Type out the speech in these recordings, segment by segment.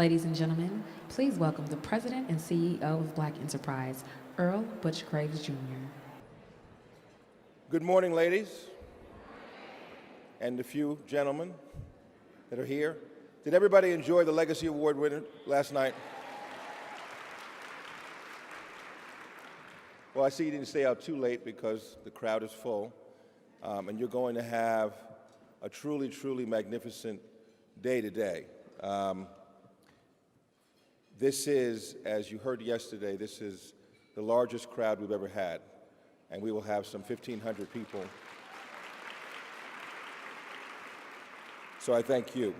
Ladies and gentlemen, please welcome the President and CEO of Black Enterprise, Earl Butch Graves, Jr. Good morning, ladies, and the few gentlemen that are here. Did everybody enjoy the Legacy Award winner last night? Well, I see you didn't stay out too late because the crowd is full, and you're going to have a truly, truly magnificent day today. This is, as you heard yesterday, this is the largest crowd we've ever had, and we will have some 1,500 people. So I thank you.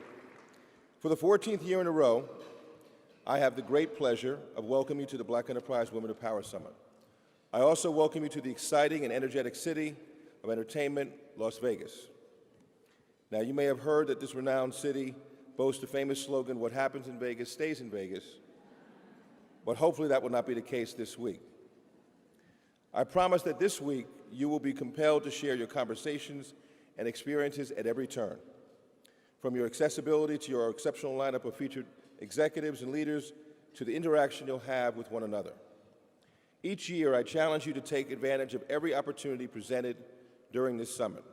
For the 14th year in a row, I have the great pleasure of welcoming you to the Black Enterprise Women of Power Summit. I also welcome you to the exciting and energetic city of entertainment, Las Vegas. Now, you may have heard that this renowned city boasts the famous slogan, "What happens in Vegas stays in Vegas," but hopefully that will not be the case this week. I promise that this week you will be compelled to share your conversations and experiences at every turn, from your accessibility to your exceptional lineup of featured executives and leaders to the interaction you'll have with one another. Each year, I challenge you to take advantage of every opportunity presented during this summit.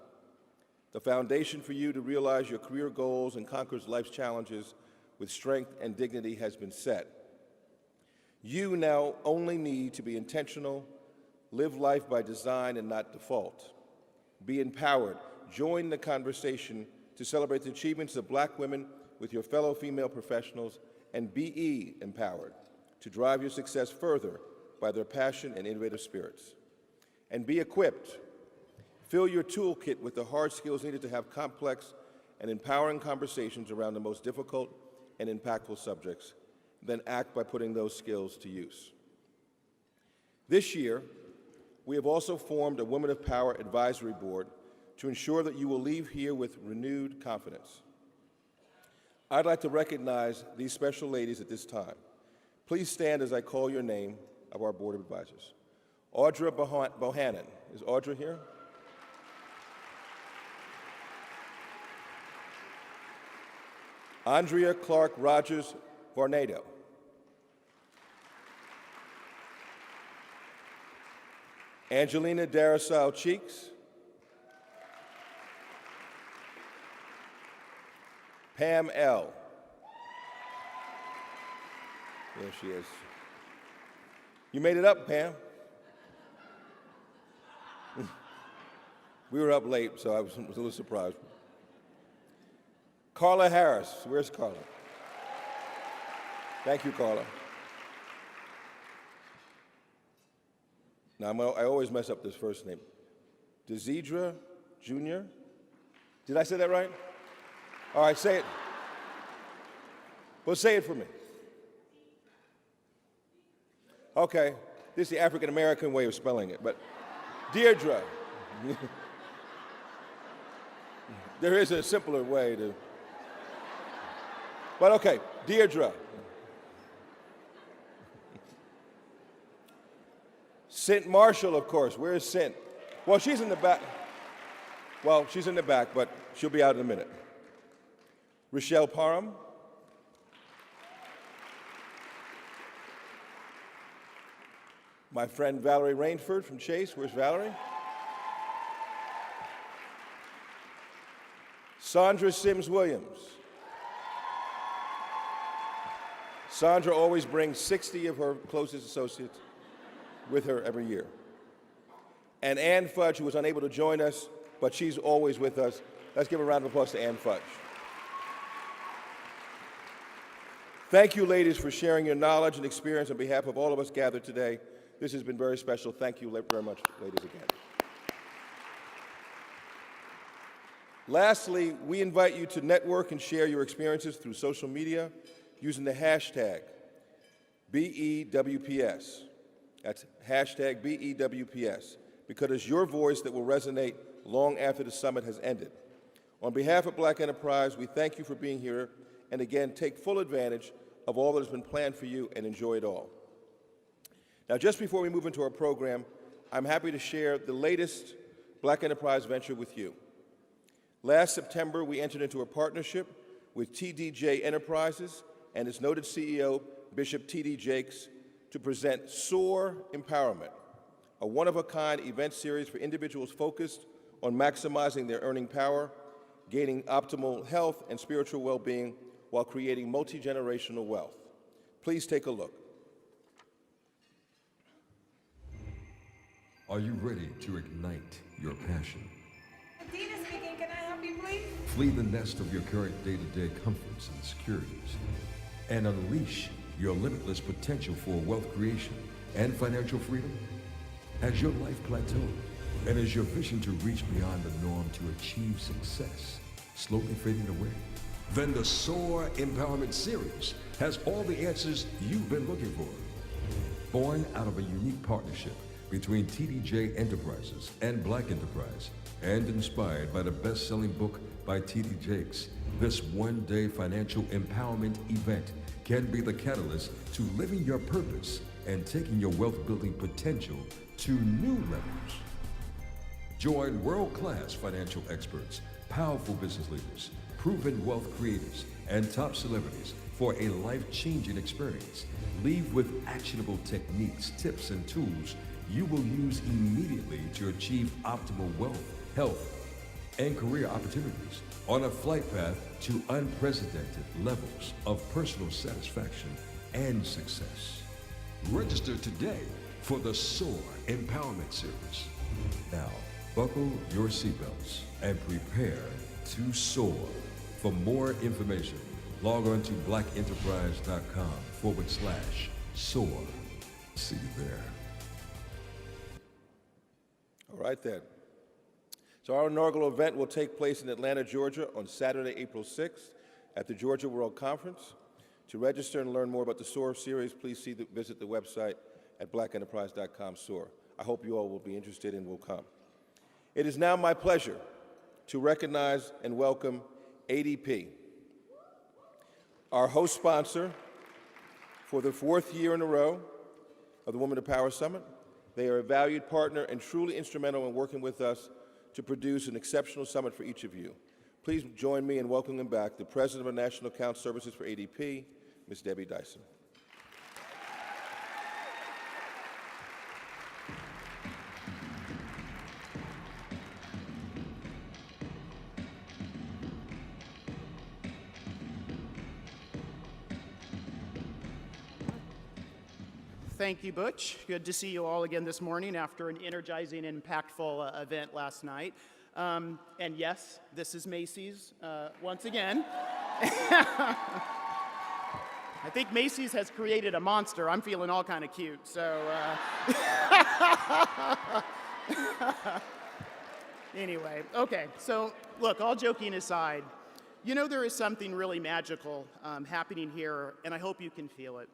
The foundation for you to realize your career goals and conquer life's challenges with strength and dignity has been set. You now only need to be intentional, live life by design and not default. Be empowered. Join the conversation to celebrate the achievements of Black women with your fellow female professionals, and be empowered to drive your success further by their passion and innovative spirits. And be equipped. Fill your toolkit with the hard skills needed to have complex and empowering conversations around the most difficult and impactful subjects, then act by putting those skills to use. This year, we have also formed a Women of Power Advisory Board to ensure that you will leave here with renewed confidence. I'd like to recognize these special ladies at this time. Please stand as I call your name of our Board of Advisors. Audra Bohannon. Is Audra here? Andrea Clark Rogers Varnado. Angelina Darasal Cheeks. Pam L. There she is. You made it up, Pam. We were up late, so I was a little surprised. Carla Harris. Where's Carla? Thank you, Carla. Now, I always mess up this first name. Desidra Jr.? Did I say that right? All right, say it. Well, say it for me. Okay, this is the African-American way of spelling it, but Deirdre. There is a simpler way to, but okay, Deirdre. Cint Marshall, of course. Where is Cint? Well, she's in the back. Well, she's in the back, but she'll be out in a minute. Rochelle Parham. My friend Valerie Rainford from Chase. Where's Valerie? Sandra Sims Williams. Sandra always brings 60 of her closest associates with her every year. And Ann Fudge, who was unable to join us, but she's always with us. Let's give a round of applause to Ann Fudge. Thank you, ladies, for sharing your knowledge and experience on behalf of all of us gathered today. This has been very special. Thank you very much, ladies, again. Lastly, we invite you to network and share your experiences through social media using the hashtag BEWPS. That's hashtag BEWPS, because it's your voice that will resonate long after the summit has ended. On behalf of Black Enterprise, we thank you for being here, and again, take full advantage of all that has been planned for you and enjoy it all. Now, just before we move into our program, I'm happy to share the latest Black Enterprise venture with you. Last September, we entered into a partnership with TDJ Enterprises and its noted CEO, Bishop T.D. Jakes, to present Soar Empowerment, a one-of-a-kind event series for individuals focused on maximizing their earning power, gaining optimal health and spiritual well-being while creating multi-generational wealth. Please take a look. Are you ready to ignite your passion? Dina speaking. Can I help you, please? Flee the nest of your current day-to-day comforts and securities and unleash your limitless potential for wealth creation and financial freedom? Has your life plateaued? And is your vision to reach beyond the norm to achieve success slowly fading away? Then the Soar Empowerment Series has all the answers you've been looking for. Born out of a unique partnership between TDJ Enterprises and Black Enterprise, and inspired by the best-selling book by T.D. Jakes, this one-day financial empowerment event can be the catalyst to living your purpose and taking your wealth-building potential to new levels. Join world-class financial experts, powerful business leaders, proven wealth creators, and top celebrities for a life-changing experience. Leave with actionable techniques, tips, and tools you will use immediately to achieve optimal wealth, health, and career opportunities on a flight path to unprecedented levels of personal satisfaction and success. Register today for the Soar Empowerment Series. Now, buckle your seatbelts and prepare to soar. For more information, log on to blackenterprise.com/soar. See you there. All right, then. So our inaugural event will take place in Atlanta, Georgia on Saturday, April 6th at the Georgia World Conference. To register and learn more about the SOAR series, please visit the website at blackenterprise.com/soar. I hope you all will be interested and will come. It is now my pleasure to recognize and welcome ADP, our host sponsor for the 4th year in a row of the Women of Power Summit. They are a valued partner and truly instrumental in working with us to produce an exceptional summit for each of you. Please join me in welcoming back the President of National Account Services for ADP, Ms. Debbie Dyson. Thank you, Butch. Good to see you all again this morning after an energizing and impactful event last night. And yes, this is Macy's once again. I think Macy's has created a monster. I'm feeling all kind of cute, so. Anyway, okay, so look, all joking aside, you know there is something really magical happening here, and I hope you can feel it.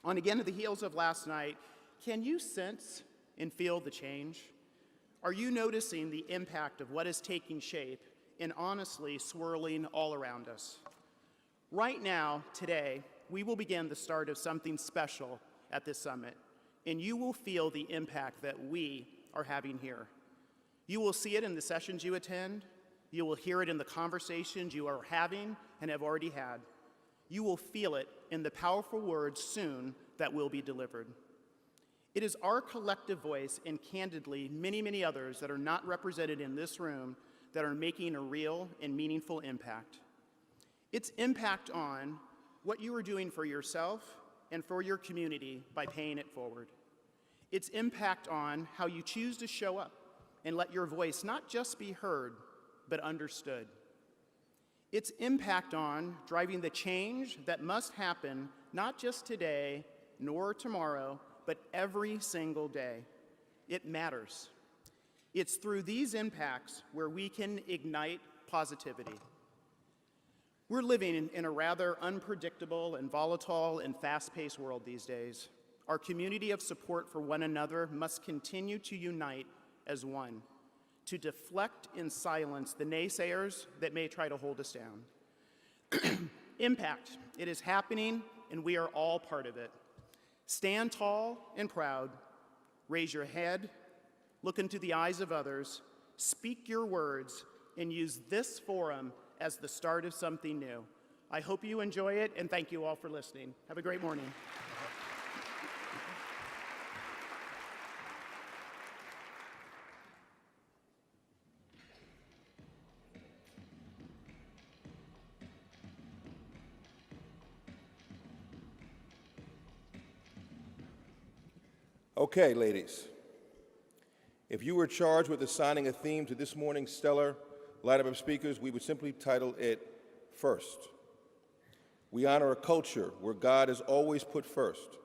On again at the heels of last night, can you sense and feel the change? Are you noticing the impact of what is taking shape and honestly swirling all around us? Right now, today, we will begin the start of something special at this summit, and you will feel the impact that we are having here. You will see it in the sessions you attend. You will hear it in the conversations you are having and have already had. You will feel it in the powerful words soon that will be delivered. It is our collective voice and candidly many, many others that are not represented in this room that are making a real and meaningful impact. Its impact on what you are doing for yourself and for your community by paying it forward. Its impact on how you choose to show up and let your voice not just be heard, but understood. Its impact on driving the change that must happen not just today nor tomorrow, but every single day. It matters. It's through these impacts where we can ignite positivity. We're living in a rather unpredictable and volatile and fast-paced world these days. Our community of support for one another must continue to unite as one, to deflect and silence the naysayers that may try to hold us down. Impact. It is happening, and we are all part of it. Stand tall and proud. Raise your head. Look into the eyes of others. Speak your words, and use this forum as the start of something new. I hope you enjoy it, and thank you all for listening. Have a great morning. Okay, ladies. If you were charged with assigning a theme to this morning's stellar lineup of speakers, we would simply title it First. We honor a culture where God is always put first.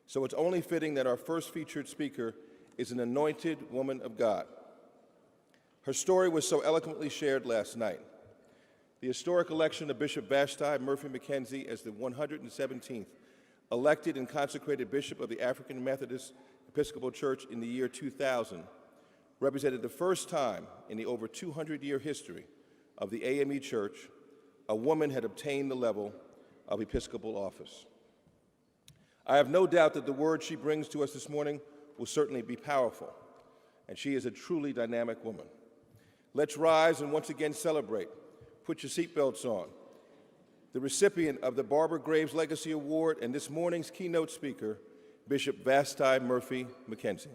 So it's only fitting that our first featured speaker is an anointed woman of God. Her story was so eloquently shared last night. The historic election of Bishop Vashti Murphy McKenzie as the 117th elected and consecrated bishop of the African Methodist Episcopal Church in the year 2000 represented the first time in the over 200-year history of the AME Church a woman had obtained the level of episcopal office. I have no doubt that the word she brings to us this morning will certainly be powerful, and she is a truly dynamic woman. Let's rise and once again celebrate. Put your seatbelts on. The recipient of the Barbara Graves Legacy Award and this morning's keynote speaker, Bishop Vashti Murphy McKenzie.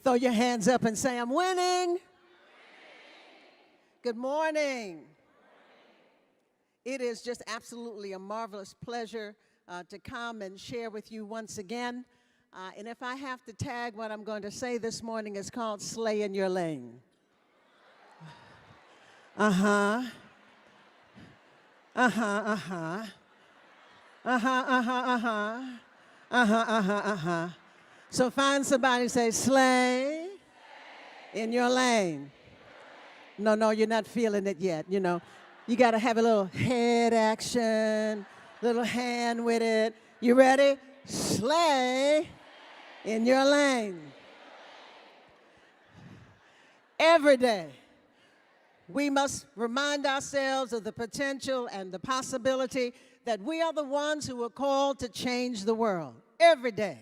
Throw your hands up and say, I'm winning. Good morning. It is just absolutely a marvelous pleasure to come and share with you once again. And if I have to tag what I'm going to say this morning, it's called Slay in Your Lane. Uh-huh. Uh-huh, uh-huh. Uh-huh, uh-huh, uh-huh. Uh-huh, uh-huh, uh-huh. So find somebody and say, slay in your lane. No, you're not feeling it yet, you know. You got to have a little head action, little hand with it. You ready? Slay in your lane. Every day, we must remind ourselves of the potential and the possibility that we are the ones who are called to change the world. Every day.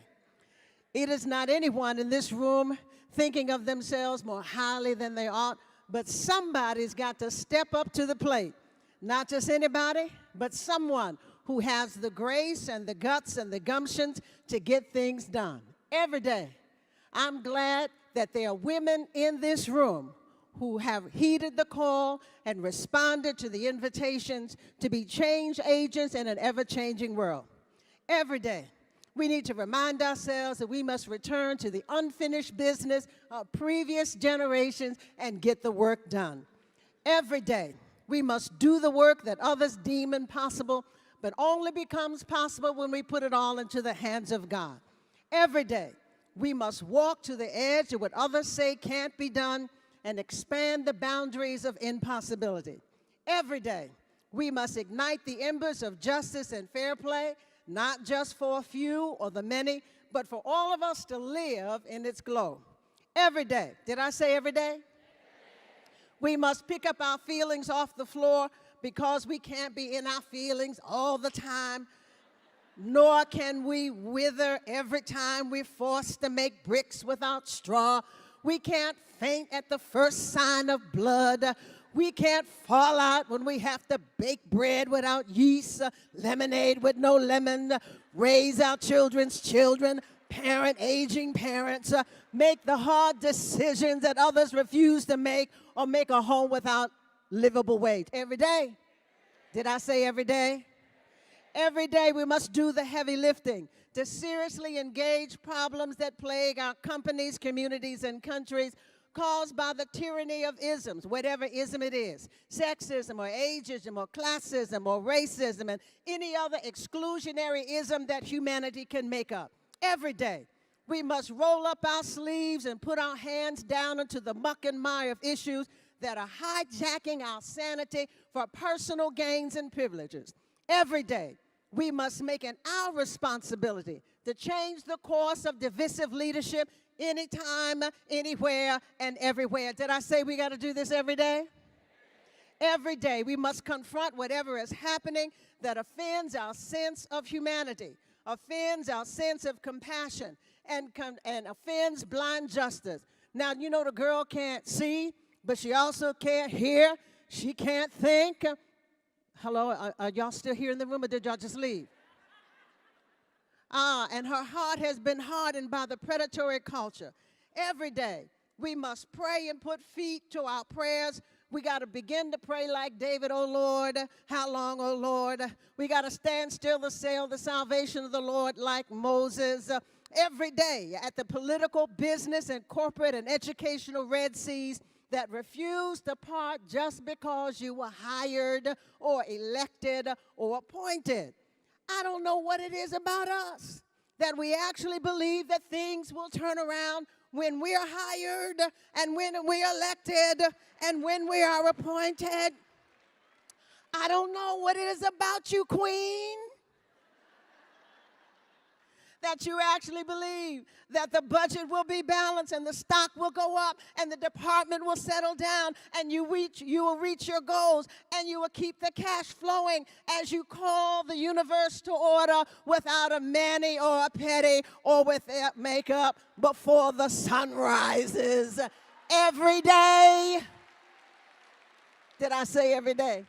It is not anyone in this room thinking of themselves more highly than they ought, but somebody's got to step up to the plate. Not just anybody, but someone who has the grace and the guts and the gumptions to get things done. Every day, I'm glad that there are women in this room who have heeded the call and responded to the invitations to be change agents in an ever-changing world. Every day, we need to remind ourselves that we must return to the unfinished business of previous generations and get the work done. Every day, we must do the work that others deem impossible, but only becomes possible when we put it all into the hands of God. Every day, we must walk to the edge of what others say can't be done and expand the boundaries of impossibility. Every day, we must ignite the embers of justice and fair play, not just for a few or the many, but for all of us to live in its glow. Every day. Did I say every day? We must pick up our feelings off the floor because we can't be in our feelings all the time, nor can we wither every time we're forced to make bricks without straw. We can't faint at the first sign of blood. We can't fall out when we have to bake bread without yeast, lemonade with no lemon, raise our children's children, parent aging parents, make the hard decisions that others refuse to make, or make a home without livable wage. Every day. Did I say every day? Every day we must do the heavy lifting to seriously engage problems that plague our companies, communities, and countries, caused by the tyranny of isms, whatever ism it is, sexism or ageism or classism or racism and any other exclusionary ism that humanity can make up. Every day, we must roll up our sleeves and put our hands down into the muck and mire of issues that are hijacking our sanity for personal gains and privileges. Every day, we must make it our responsibility to change the course of divisive leadership anytime, anywhere, and everywhere. Did I say we got to do this every day? Every day we must confront whatever is happening that offends our sense of humanity, offends our sense of compassion, and offends blind justice. Now, you know the girl can't see, but she also can't hear. She can't think. Hello, are y'all still here in the room, or did y'all just leave? And her heart has been hardened by the predatory culture. Every day, we must pray and put feet to our prayers. We got to begin to pray like David, oh Lord, how long, oh Lord? We got to stand still to sail the salvation of the Lord like Moses. Every day at the political, business, and corporate and educational Red Seas that refuse to part just because you were hired or elected or appointed. I don't know what it is about us that we actually believe that things will turn around when we are hired and when we are elected and when we are appointed. I don't know what it is about you, Queen, that you actually believe that the budget will be balanced and the stock will go up and the department will settle down and you will reach your goals and you will keep the cash flowing as you call the universe to order without a mani or a petty or without makeup before the sun rises. Every day. Did I say every day?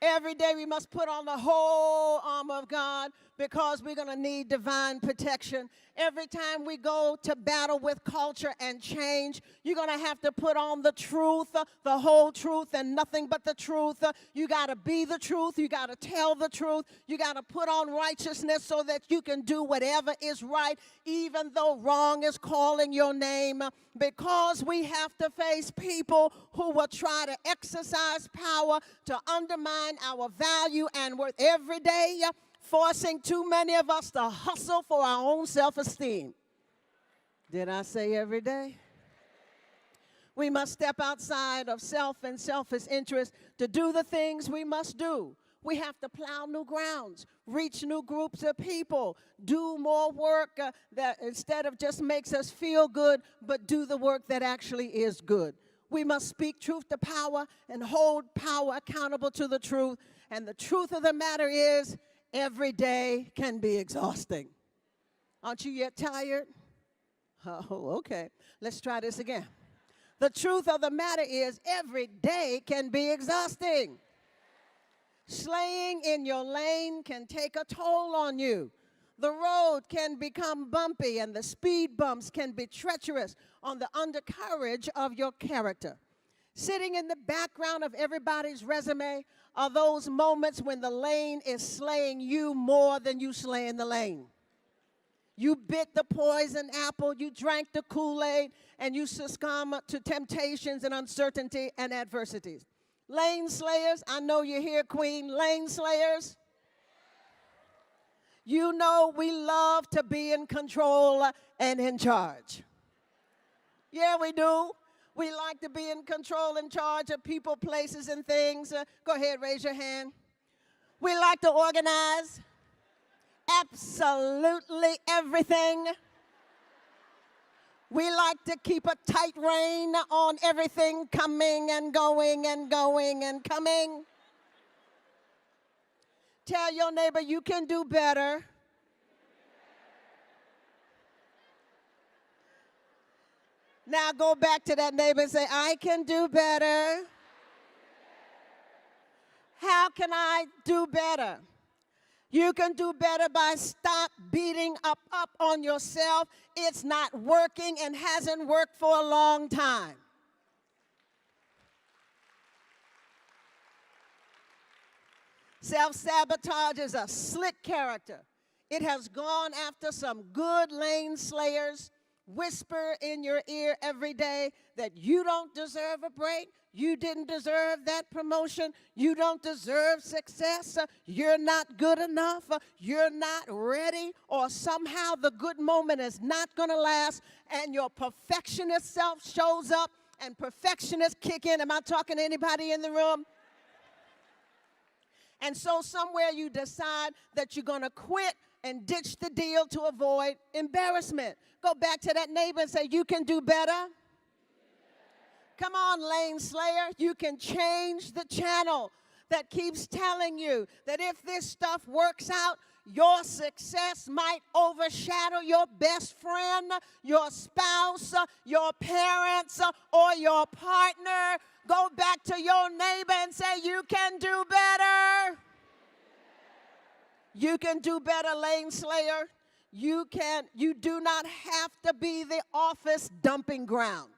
Every day we must put on the whole armor of God because we're going to need divine protection. Every time we go to battle with culture and change, you're going to have to put on the truth, the whole truth, and nothing but the truth. You got to be the truth. You got to tell the truth. You got to put on righteousness so that you can do whatever is right, even though wrong is calling your name. Because we have to face people who will try to exercise power to undermine our value and worth every day, forcing too many of us to hustle for our own self-esteem. Did I say every day? We must step outside of self and selfish interest to do the things we must do. We have to plow new grounds, reach new groups of people, do more work that instead of just makes us feel good, but do the work that actually is good. We must speak truth to power and hold power accountable to the truth. And the truth of the matter is, every day can be exhausting. Aren't you yet tired? Oh, okay. Let's try this again. The truth of the matter is, every day can be exhausting. Slaying in your lane can take a toll on you. The road can become bumpy and the speed bumps can be treacherous on the undercarriage of your character. Sitting in the background of everybody's resume are those moments when the lane is slaying you more than you slaying the lane. You bit the poison apple, you drank the Kool-Aid, and you succumb to temptations and uncertainty and adversities. Lane slayers, I know you're here, Queen. Lane slayers, you know we love to be in control and in charge. Yeah, we do. We like to be in control and charge of people, places, and things. Go ahead, raise your hand. We like to organize absolutely everything. We like to keep a tight rein on everything coming and going and going and coming. Tell your neighbor you can do better. Now go back to that neighbor and say, I can do better. How can I do better? You can do better by stop beating up on yourself. It's not working and hasn't worked for a long time. Self-sabotage is a slick character. It has gone after some good lane slayers, whisper in your ear every day that you don't deserve a break. You didn't deserve that promotion. You don't deserve success. You're not good enough. You're not ready. Or somehow the good moment is not going to last. And your perfectionist self shows up and perfectionists kick in. Am I talking to anybody in the room? And so somewhere you decide that you're going to quit and ditch the deal to avoid embarrassment. Go back to that neighbor and say, you can do better. Come on, lane slayer. You can change the channel that keeps telling you that if this stuff works out, your success might overshadow your best friend, your spouse, your parents, or your partner. Go back to your neighbor and say, you can do better. You can do better, lane slayer. You do not have to be the office dumping ground.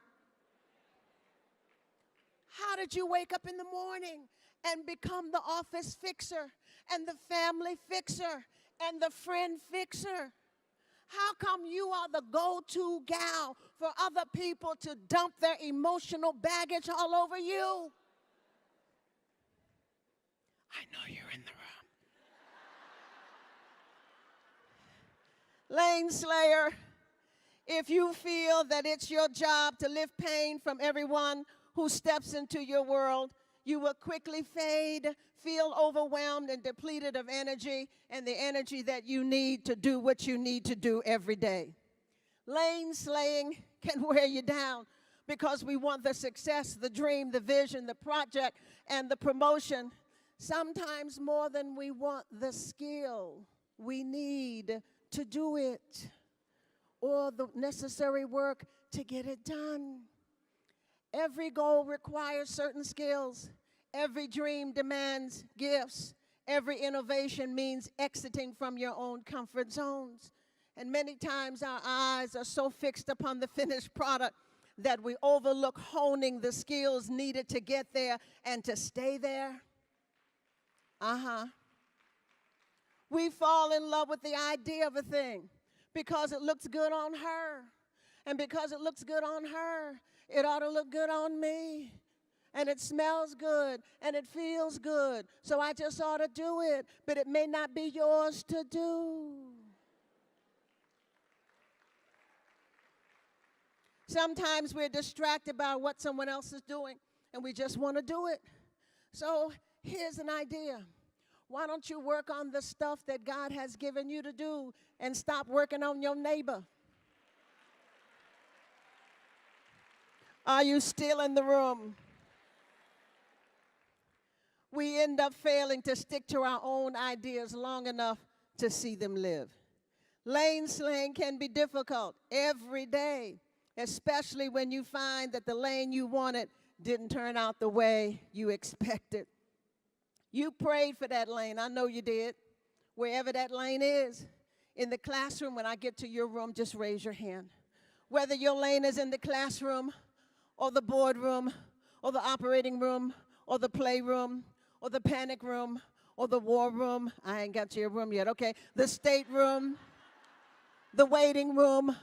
How did you wake up in the morning and become the office fixer and the family fixer and the friend fixer? How come you are the go-to gal for other people to dump their emotional baggage all over you? I know you're in the room. Lane slayer, if you feel that it's your job to lift pain from everyone who steps into your world, you will quickly fade, feel overwhelmed and depleted of energy and the energy that you need to do what you need to do every day. Lane slaying can wear you down because we want the success, the dream, the vision, the project, and the promotion, sometimes more than we want the skill we need to do it or the necessary work to get it done. Every goal requires certain skills. Every dream demands gifts. Every innovation means exiting from your own comfort zones. And many times our eyes are so fixed upon the finished product that we overlook honing the skills needed to get there and to stay there. We fall in love with the idea of a thing because it looks good on her. And because it looks good on her, it ought to look good on me. And it smells good, and it feels good. So I just ought to do it, but it may not be yours to do. Sometimes we're distracted by what someone else is doing, and we just want to do it. So here's an idea. Why don't you work on the stuff that God has given you to do and stop working on your neighbor? Are you still in the room? We end up failing to stick to our own ideas long enough to see them live. Lane slaying can be difficult every day, especially when you find that the lane you wanted didn't turn out the way you expected. You prayed for that lane. I know you did. Wherever that lane is. In the classroom, when I get to your room, just raise your hand. Whether your lane is in the classroom, or the boardroom, or the operating room, or the playroom, or the panic room, or the war room. I ain't got to your room yet, okay. The stateroom, the waiting room,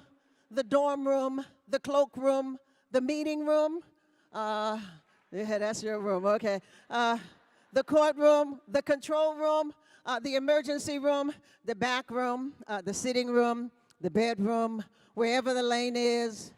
the dorm room, the cloakroom, the meeting room. Yeah, that's your room, okay. The courtroom, the control room, the emergency room, the back room, the sitting room, the bedroom, wherever the lane is.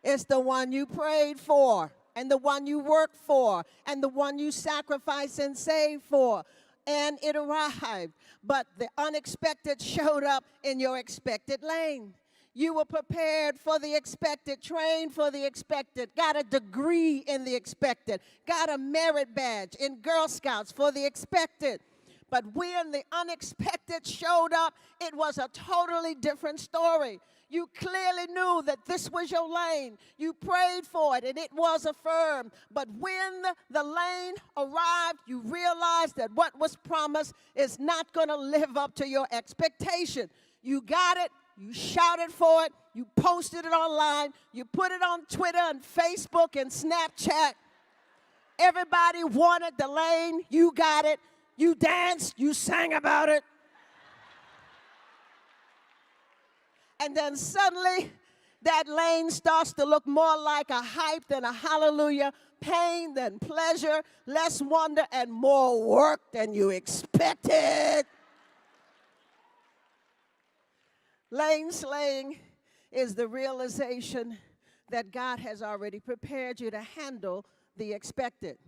It's the one you prayed for, and the one you worked for, and the one you sacrificed and saved for. And it arrived, but the unexpected showed up in your expected lane. You were prepared for the expected, trained for the expected, got a degree in the expected, got a merit badge in Girl Scouts for the expected. But when the unexpected showed up, it was a totally different story. You clearly knew that this was your lane. You prayed for it, and it was affirmed. But when the lane arrived, you realized that what was promised is not going to live up to your expectation. You got it. You shouted for it. You posted it online. You put it on Twitter and Facebook and Snapchat. Everybody wanted the lane. You got it. You danced. You sang about it. And then suddenly, that lane starts to look more like a hype than a hallelujah, pain than pleasure, less wonder, and more work than you expected. Lane slaying is the realization that God has already prepared you to handle the expected.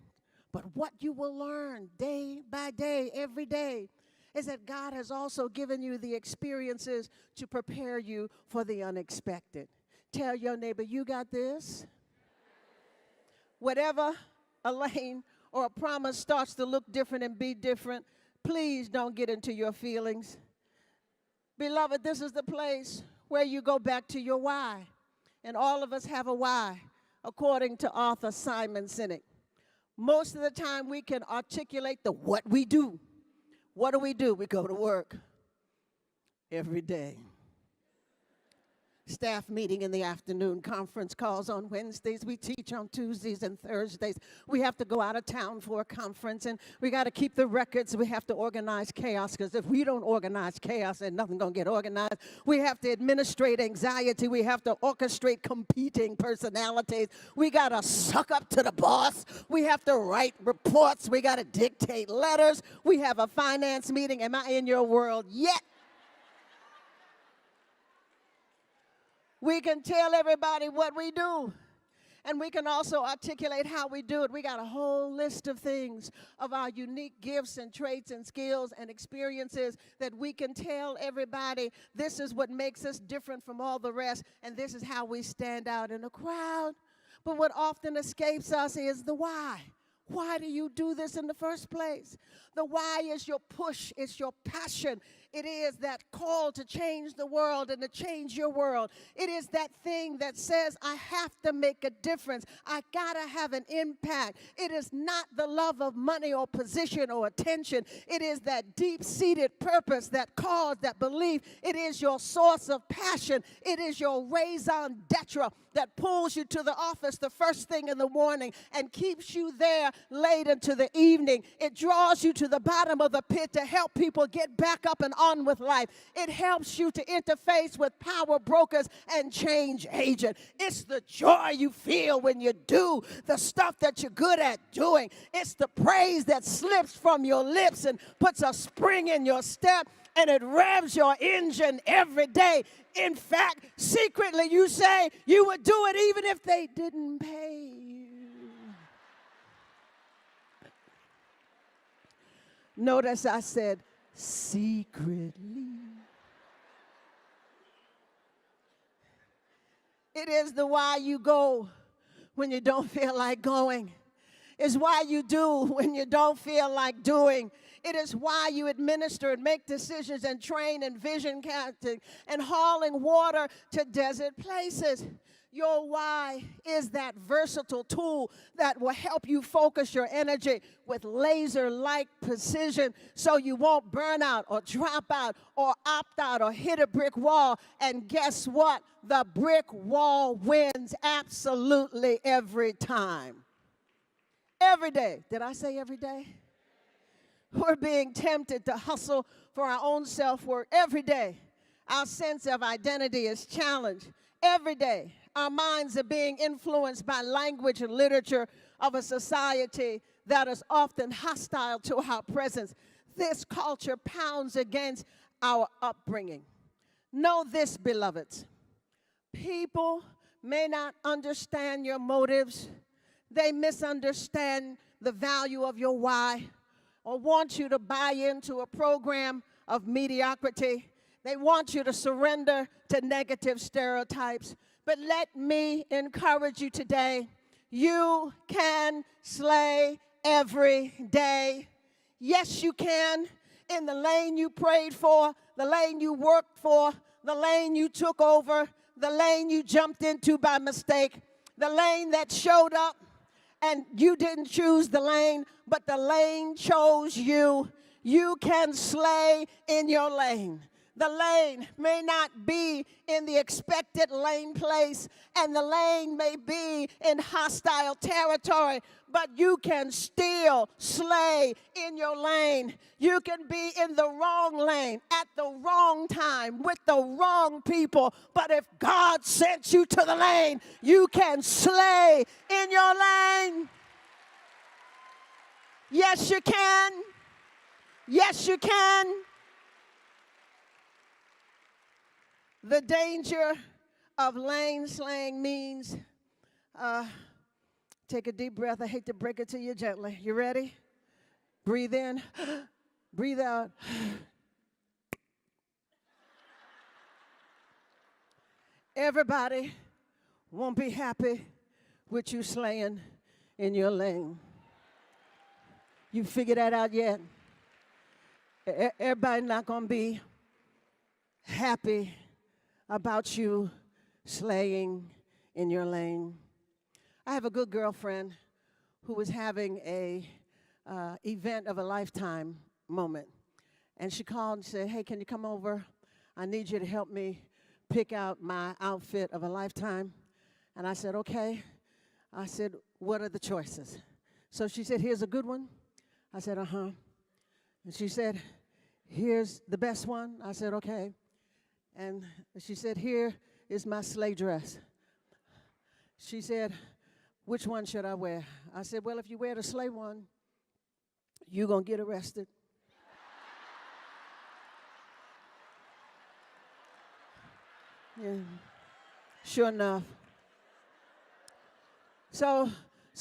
But what you will learn day by day, every day, is that God has also given you the experiences to prepare you for the unexpected. Tell your neighbor, you got this. Whatever a lane or a promise starts to look different and be different, please don't get into your feelings. Beloved, this is the place where you go back to your why. And all of us have a why, according to author Simon Sinek. Most of the time we can articulate the what we do. What do? We go to work every day. Staff meeting in the afternoon, conference calls on Wednesdays. We teach on Tuesdays and Thursdays. We have to go out of town for a conference, and we got to keep the records. We have to organize chaos, because if we don't organize chaos, then nothing's going to get organized. We have to administrate anxiety. We have to orchestrate competing personalities. We got to suck up to the boss. We have to write reports. We got to dictate letters. We have a finance meeting. Am I in your world yet? We can tell everybody what we do, and we can also articulate how we do it. We got a whole list of things, of our unique gifts and traits and skills and experiences that we can tell everybody this is what makes us different from all the rest, and this is how we stand out in a crowd. But what often escapes us is the why. Why do you do this in the first place? The why is your push, it's your passion. It is that call to change the world and to change your world. It is that thing that says, I have to make a difference. I gotta have an impact. It is not the love of money or position or attention. It is that deep-seated purpose, that cause, that belief. It is your source of passion. It is your raison d'etre that pulls you to the office the first thing in the morning and keeps you there late into the evening. It draws you to the bottom of the pit to help people get back up and on with life. It helps you to interface with power brokers and change agents. It's the joy you feel when you do the stuff that you're good at doing. It's the praise that slips from your lips and puts a spring in your step, and it revs your engine every day. In fact, secretly you say you would do it even if they didn't pay you. Notice I said secretly. It is the why you go when you don't feel like going. It's why you do when you don't feel like doing. It is why you administer and make decisions and train and vision casting and hauling water to desert places. Your why is that versatile tool that will help you focus your energy with laser-like precision so you won't burn out or drop out or opt out or hit a brick wall. And guess what? The brick wall wins absolutely every time. Every day. Did I say every day? We're being tempted to hustle for our own self-worth every day. Our sense of identity is challenged every day. Our minds are being influenced by language and literature of a society that is often hostile to our presence. This culture pounds against our upbringing. Know this, beloveds. People may not understand your motives. They misunderstand the value of your why, or want you to buy into a program of mediocrity. They want you to surrender to negative stereotypes. But let me encourage you today. You can slay every day. Yes, you can. In the lane you prayed for, the lane you worked for, the lane you took over, the lane you jumped into by mistake, the lane that showed up and you didn't choose the lane, but the lane chose you. You can slay in your lane. The lane may not be in the expected lane place, and the lane may be in hostile territory, but you can still slay in your lane. You can be in the wrong lane at the wrong time with the wrong people, but if God sent you to the lane, you can slay in your lane. Yes, you can. Yes, you can. The danger of lane slaying means, take a deep breath. I hate to break it to you gently. You ready? Breathe in, breathe out. Everybody won't be happy with you slaying in your lane. You figure that out yet? Everybody not going to be happy about you slaying in your lane. I have a good girlfriend who was having a event of a lifetime moment. And she called and said, hey, can you come over? I need you to help me pick out my outfit of a lifetime. And I said, okay. I said, what are the choices? So she said, here's a good one. I said, uh-huh. And she said, here's the best one. I said, okay. And she said, here is my sleigh dress. She said, which one should I wear? I said, well, if you wear the sleigh one, you're going to get arrested. Yeah. Sure enough. So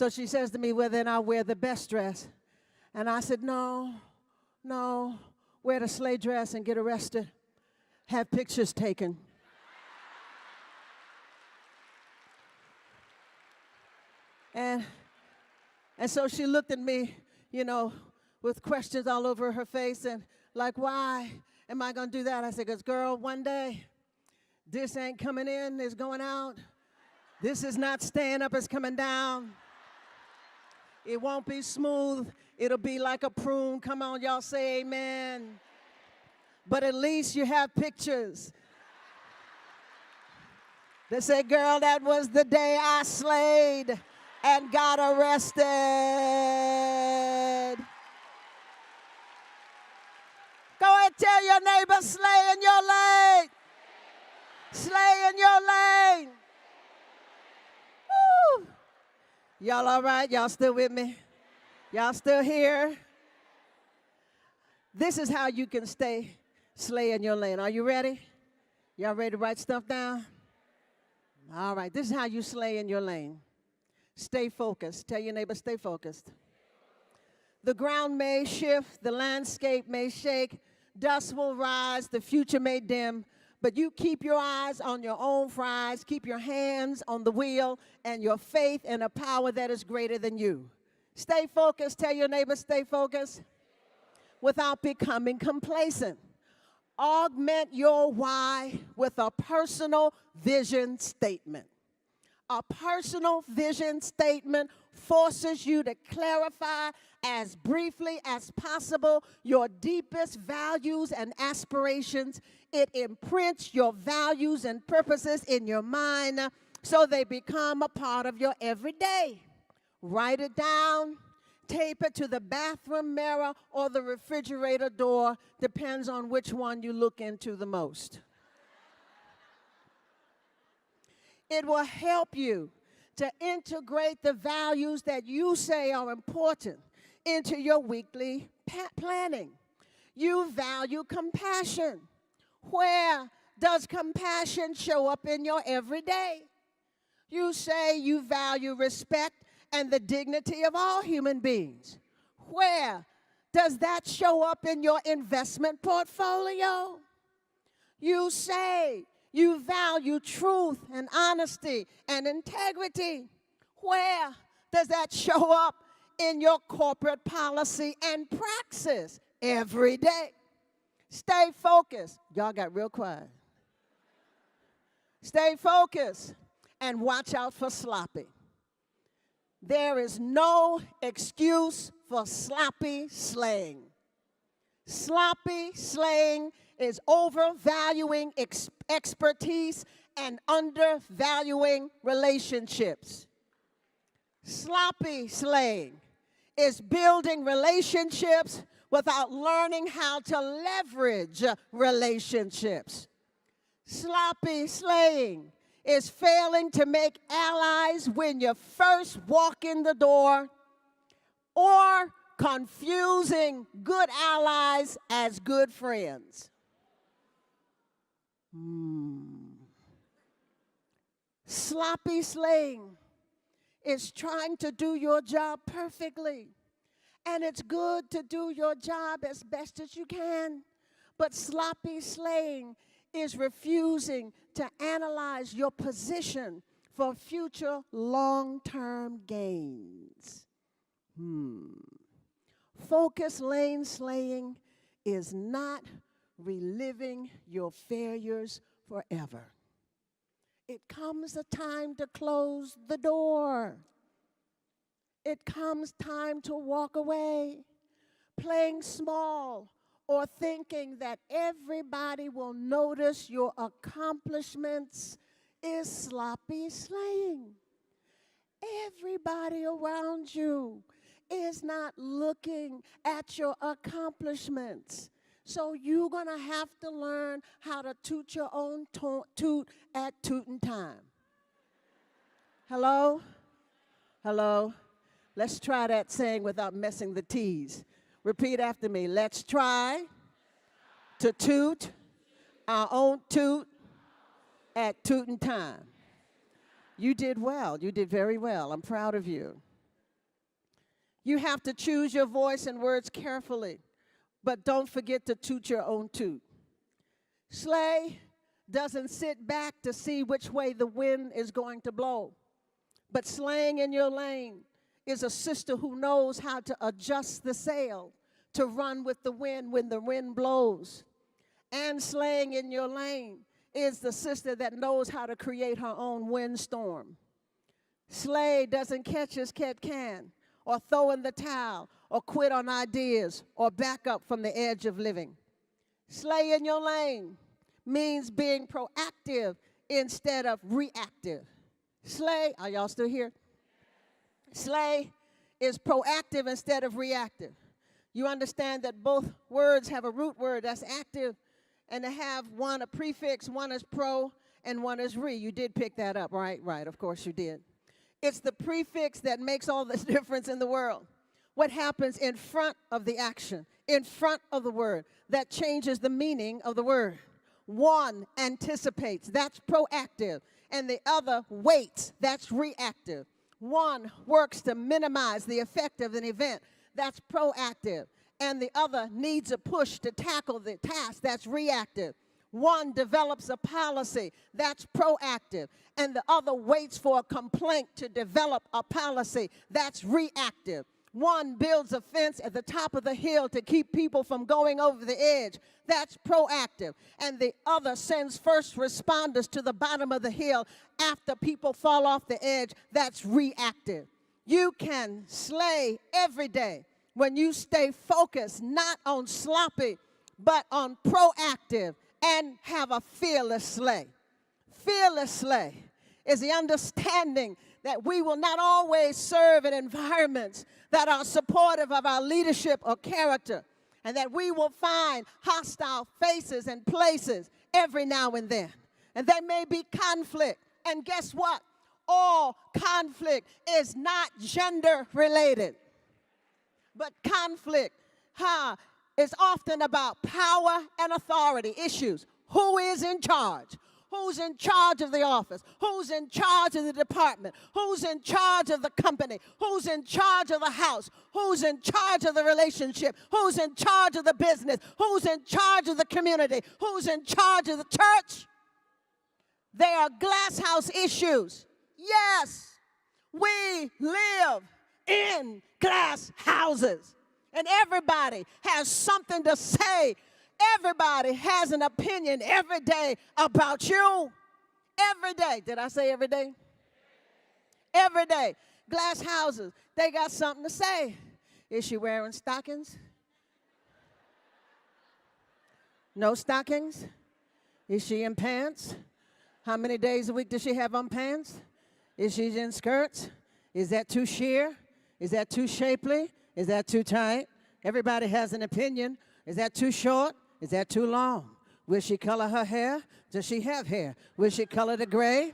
she says to me, well, then I'll wear the best dress. And I said, no, wear the sleigh dress and get arrested. Have pictures taken. And so she looked at me, you know, with questions all over her face and like, why am I going to do that? I said, because, girl, one day, this ain't coming in, it's going out. This is not staying up, it's coming down. It won't be smooth. It'll be like a prune. Come on, y'all say amen. But at least you have pictures. They say, girl, that was the day I slayed and got arrested. Go ahead, tell your neighbor, slay in your lane. Slay in your lane. Woo. Y'all all right? Y'all still with me? Y'all still here? This is how you can slay in your lane. Are you ready? Y'all ready to write stuff down? All right, this is how you slay in your lane. Stay focused. Tell your neighbor, stay focused. The ground may shift, the landscape may shake, dust will rise, the future may dim, but you keep your eyes on your own prize, keep your hands on the wheel, and your faith in a power that is greater than you. Stay focused. Tell your neighbor, stay focused. Without becoming complacent. Augment your why with a personal vision statement. A personal vision statement forces you to clarify as briefly as possible your deepest values and aspirations. It imprints your values and purposes in your mind so they become a part of your everyday. Write it down, tape it to the bathroom mirror or the refrigerator door, depends on which one you look into the most. It will help you to integrate the values that you say are important into your weekly planning. You value compassion. Where does compassion show up in your everyday? You say you value respect and the dignity of all human beings. Where does that show up in your investment portfolio? You say you value truth and honesty and integrity. Where does that show up in your corporate policy and praxis? Every day. Stay focused. Y'all got real quiet. Stay focused and watch out for sloppy. There is no excuse for sloppy slaying. Sloppy slaying is overvaluing expertise and undervaluing relationships. Sloppy slaying is building relationships without learning how to leverage relationships. Sloppy slaying is failing to make allies when you first walk in the door, or confusing good allies as good friends. Sloppy slaying is trying to do your job perfectly. And it's good to do your job as best as you can. But sloppy slaying is refusing to analyze your position for future long-term gains. Focus lane slaying is not reliving your failures forever. It comes a time to close the door. It comes time to walk away. Playing small or thinking that everybody will notice your accomplishments is sloppy slaying. Everybody around you is not looking at your accomplishments. So you're going to have to learn how to toot your own toot at tootin' time. Hello? Hello? Let's try that saying without messing the T's. Repeat after me. Let's try to toot our own toot at tootin' time. You did well. You did very well. I'm proud of you. You have to choose your voice and words carefully, but don't forget to toot your own toot. Slay doesn't sit back to see which way the wind is going to blow, but slaying in your lane is a sister who knows how to adjust the sail to run with the wind when the wind blows. And slaying in your lane is the sister that knows how to create her own windstorm. Slay doesn't catch as cat can, or throw in the towel, or quit on ideas, or back up from the edge of living. Slay in your lane means being proactive instead of reactive. Slay, are y'all still here? Slay is proactive instead of reactive. You understand that both words have a root word that's active, and they have one a prefix, one is pro, and one is re. You did pick that up, right? Right, of course you did. It's the prefix that makes all the difference in the world. What happens in front of the action, in front of the word, that changes the meaning of the word. One anticipates, that's proactive, and the other waits, that's reactive. One works to minimize the effect of an event, that's proactive, and the other needs a push to tackle the task, that's reactive. One develops a policy, that's proactive, and the other waits for a complaint to develop a policy, that's reactive. One builds a fence at the top of the hill to keep people from going over the edge, that's proactive, and the other sends first responders to the bottom of the hill after people fall off the edge, that's reactive. You can slay every day when you stay focused not on sloppy, but on proactive, and have a fearless slay. Fearless slay is the understanding that we will not always serve in environments that are supportive of our leadership or character, and that we will find hostile faces and places every now and then. And there may be conflict. And guess what? All conflict is not gender related, but conflict is often about power and authority issues. Who is in charge? Who's in charge of the office? Who's in charge of the department? Who's in charge of the company? Who's in charge of the house? Who's in charge of the relationship? Who's in charge of the business? Who's in charge of the community? Who's in charge of the church? They are glass house issues. Yes, we live in glass houses. And everybody has something to say. Everybody has an opinion every day about you. Every day. Did I say every day? Every day. Glass houses, they got something to say. Is she wearing stockings? No stockings? Is she in pants? How many days a week does she have on pants? Is she in skirts? Is that too sheer? Is that too shapely? Is that too tight? Everybody has an opinion. Is that too short? Is that too long? Will she color her hair? Does she have hair? Will she color the gray?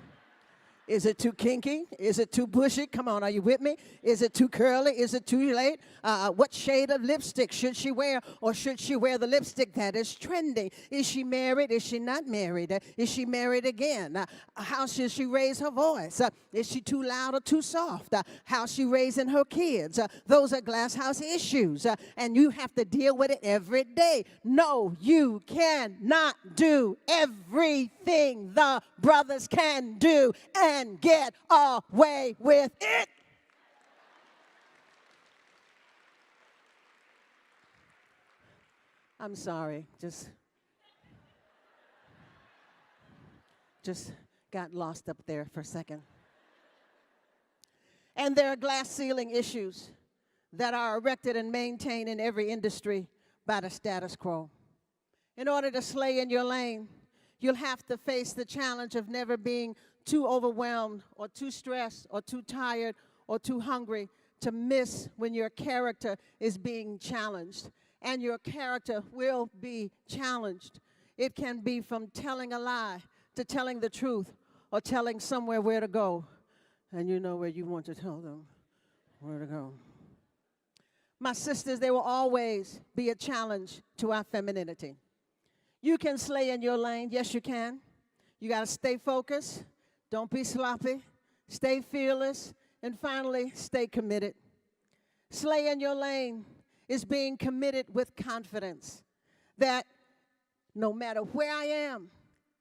Is it too kinky? Is it too bushy? Come on, are you with me? Is it too curly? Is it too late? What shade of lipstick should she wear? Or should she wear the lipstick that is trending? Is she married? Is she not married? Is she married again? How should she raise her voice? Is she too loud or too soft? How's she raising her kids? Those are glass house issues, and you have to deal with it every day. No, you cannot do everything the brothers can do, and and get away with it. I'm sorry, just got lost up there for a second. And there are glass ceiling issues that are erected and maintained in every industry by the status quo. In order to slay in your lane, you'll have to face the challenge of never being too overwhelmed or too stressed or too tired or too hungry to miss when your character is being challenged. And your character will be challenged. It can be from telling a lie to telling the truth or telling somewhere where to go. And you know where you want to tell them where to go. My sisters, there will always be a challenge to our femininity. You can slay in your lane. Yes, you can. You got to stay focused. Don't be sloppy. Stay fearless. And finally, stay committed. Slay in your lane is being committed with confidence that no matter where I am,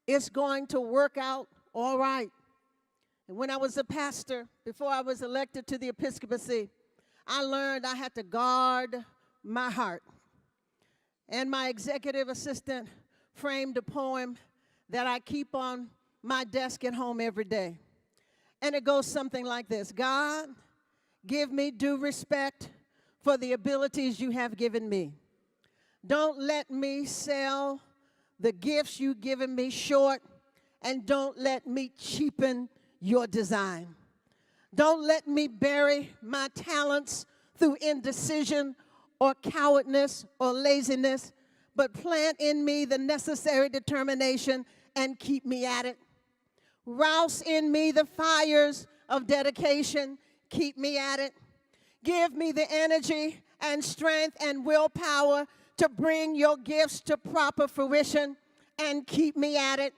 it's going to work out all right. And when I was a pastor, before I was elected to the episcopacy, I learned I had to guard my heart. And my executive assistant framed a poem that I keep on my desk at home every day. And it goes something like this: God, give me due respect for the abilities you have given me. Don't let me sell the gifts you've given me short, and don't let me cheapen your design. Don't let me bury my talents through indecision or cowardness or laziness, but plant in me the necessary determination and keep me at it. Rouse in me the fires of dedication, keep me at it. Give me the energy and strength and willpower to bring your gifts to proper fruition and keep me at it.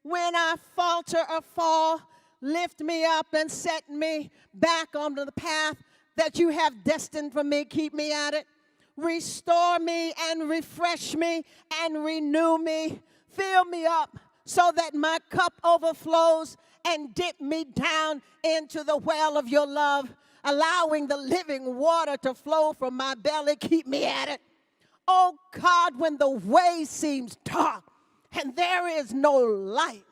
When I falter or fall, lift me up and set me back onto the path that you have destined for me. Keep me at it. Restore me and refresh me and renew me. Fill me up so that my cup overflows and dip me down into the well of your love, allowing the living water to flow from my belly. Keep me at it. Oh God, when the way seems dark and there is no light,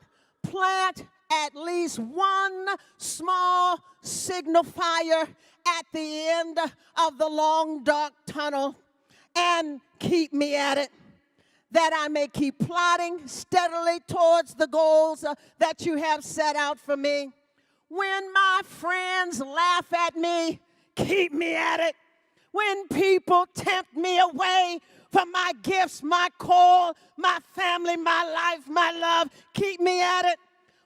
plant at least one small signifier at the end of the long dark tunnel and keep me at it, that I may keep plodding steadily towards the goals that you have set out for me. When my friends laugh at me, keep me at it. When people tempt me away from my gifts, my call, my family, my life, my love, keep me at it.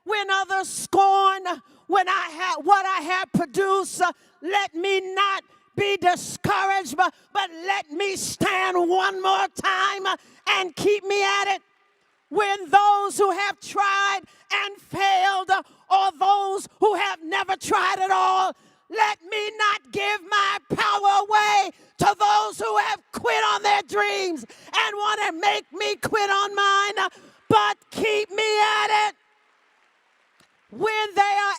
When others scorn what I have produced, let me not be discouraged, but let me stand one more time and keep me at it. When those who have tried and failed, or those who have never tried at all, let me not give my power away to those who have quit on their dreams and want to make me quit on mine, but keep me at it. When they are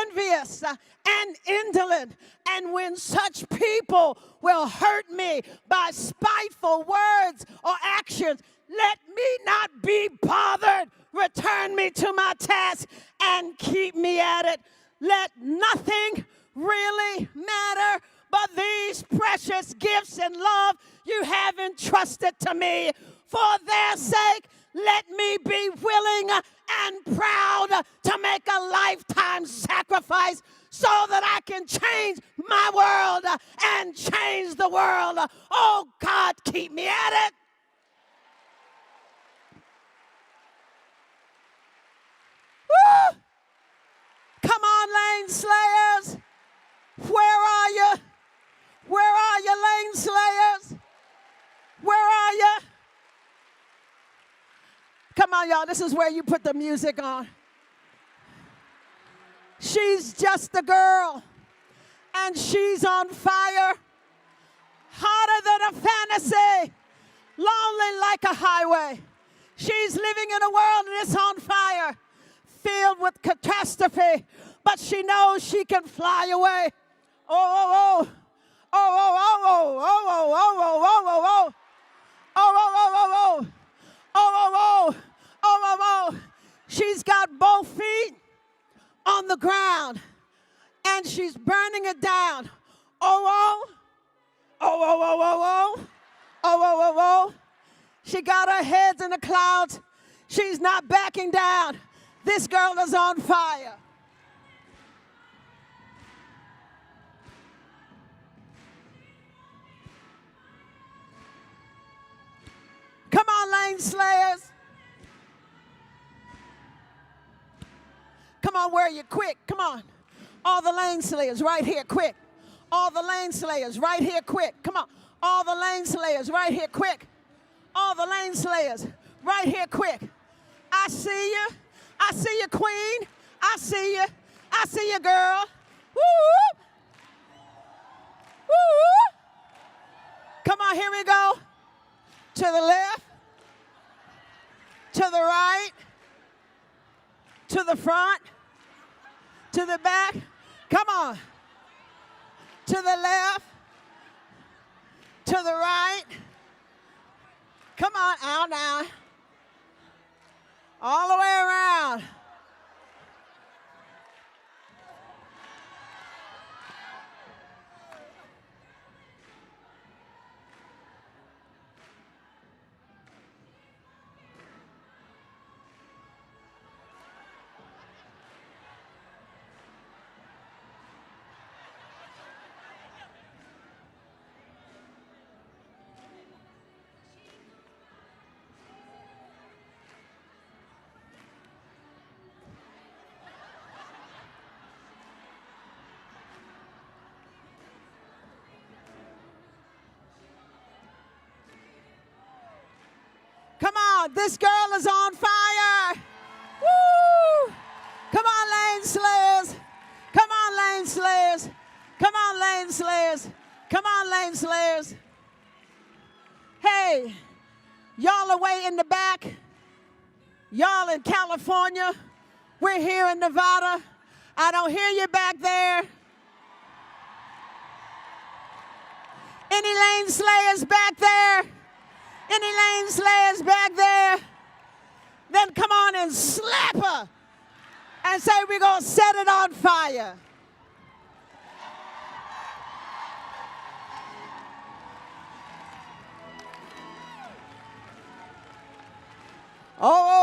envious and indolent, and when such people will hurt me by spiteful words or actions, let me not be bothered. Return me to my task and keep me at it. Let nothing really matter but these precious gifts and love you have entrusted to me. For their sake, let me be willing and proud to make a lifetime sacrifice so that I can change my world and change the world. Oh, God, keep me at it. Woo! Come on, lane slayers. Where are you? Where are you, lane slayers? Where are you? Come on, y'all. This is where you put the music on. She's just a girl, and she's on fire, hotter than a fantasy, lonely like a highway. She's living in a world and it's on fire, filled with catastrophe, but she knows she can fly away. Oh, oh, oh. Oh, oh, oh, oh, oh, oh, oh, oh, oh, oh. Oh, oh, oh, oh, oh. Oh, oh, oh. Oh, oh, oh. She's got both feet on the ground, and she's burning it down. Oh, oh. Oh, oh, oh, oh, oh. Oh, oh, oh, oh. She got her head in the clouds. She's not backing down. This girl is on fire. Come on, lane slayers. Come on, where are you? Quick, come on. All the lane slayers right here, quick. All the lane slayers right here, quick. Come on. All the lane slayers right here, quick. All the lane slayers right here, quick. I see you. I see you, queen. I see you. I see you, girl. Woo! Woo! Come on, here we go. To the left, to the right, to the front, to the back. Come on. To the left, to the right. Come on, out now. All the way around. Come on, this girl is on fire. Woo! Come on, lane slayers. Come on, lane slayers. Come on, lane slayers. Come on, lane slayers. Hey, y'all are way in the back. Y'all in California. We're here in Nevada. I don't hear you back there. Any lane slayers back there? Any lane slayers back there? Then come on and slap her and say we're going to set it on fire. Oh,